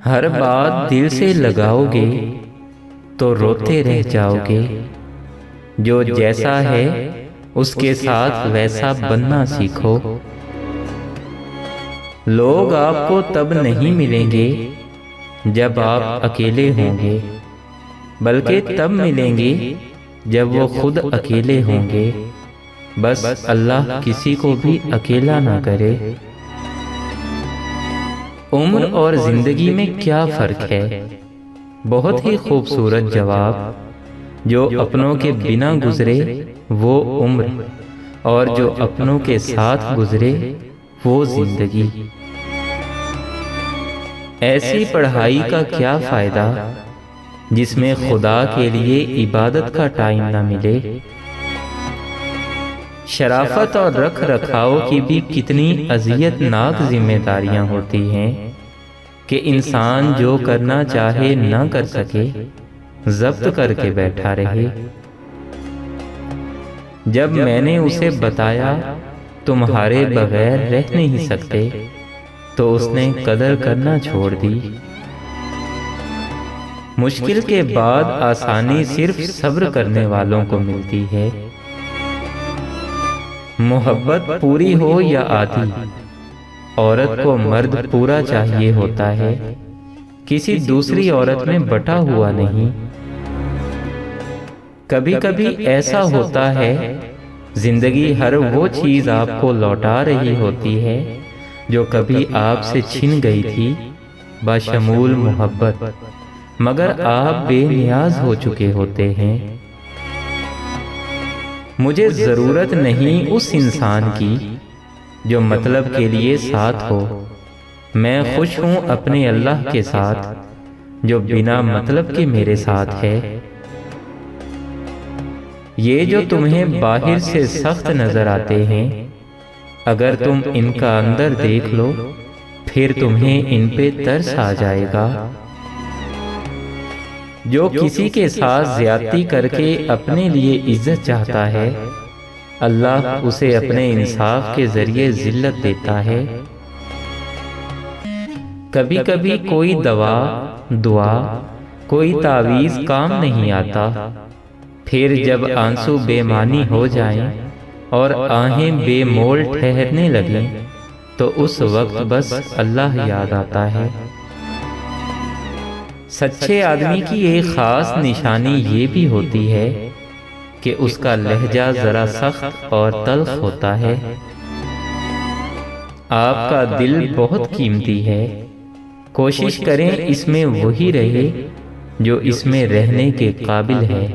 ہر بات دل سے لگاؤ گے تو روتے رہ جاؤ گے۔ جو جیسا ہے اس کے ساتھ ویسا بننا سیکھو۔ لوگ آپ کو تب نہیں ملیں گے جب آپ اکیلے ہوں گے، بلکہ تب ملیں گے جب وہ خود اکیلے ہوں گے۔ بس اللہ کسی کو بھی اکیلا نہ کرے۔ عمر اور زندگی میں کیا فرق ہے؟ بہت ہی خوبصورت جواب۔ جو اپنوں کے بنا گزرے وہ عمر، اور جو اپنوں کے ساتھ گزرے وہ زندگی۔ ایسی پڑھائی کا کیا فائدہ جس میں خدا کے لیے عبادت کا ٹائم نہ ملے؟ شرافت اور رکھ رکھاؤ کی بھی کتنی اذیت ناک ذمہ داریاں ہوتی ہیں کہ انسان جو کرنا چاہے نہ کر سکے، ضبط کر کے بیٹھا رہے۔ جب میں نے اسے بتایا تمہارے بغیر رہ نہیں سکتے تو اس نے قدر کرنا چھوڑ دی۔ مشکل کے بعد آسانی صرف صبر کرنے والوں کو ملتی ہے۔ محبت پوری ہو یا آدھی، عورت کو مرد پورا چاہیے ہوتا ہے، کسی دوسری عورت میں بٹا ہوا نہیں۔ کبھی کبھی ایسا ہوتا ہے زندگی ہر وہ چیز آپ کو لوٹا رہی ہوتی ہے جو کبھی آپ سے چھن گئی تھی، بشمول محبت، مگر آپ بے نیاز ہو چکے ہوتے ہیں۔ مجھے ضرورت نہیں اس انسان کی جو مطلب کے لیے ساتھ ہو، میں خوش ہوں اپنے اللہ کے ساتھ جو بنا مطلب کے میرے ساتھ ہے۔ یہ جو تمہیں باہر سے سخت نظر آتے ہیں، اگر تم ان کا اندر دیکھ لو پھر تمہیں ان پہ ترس آ جائے گا۔ جو کسی کے ساتھ زیادتی کر کے اپنے لیے عزت چاہتا ہے، اللہ اسے اپنے انصاف کے ذریعے ذلت دیتا ہے۔ کبھی کبھی کوئی دعا، کوئی تعویذ کام نہیں آتا، پھر جب آنسو بے معنی ہو جائیں اور آہیں بے مول ٹھہرنے لگیں تو اس وقت بس اللہ یاد آتا ہے۔ سچے آدمی کی ایک خاص نشانی یہ بھی ہوتی ہے کہ اس کا لہجہ ذرا سخت اور تلخ ہوتا ہے۔ آپ کا دل بہت قیمتی ہے، کوشش کریں اس میں وہی رہے جو اس میں رہنے کے قابل ہے۔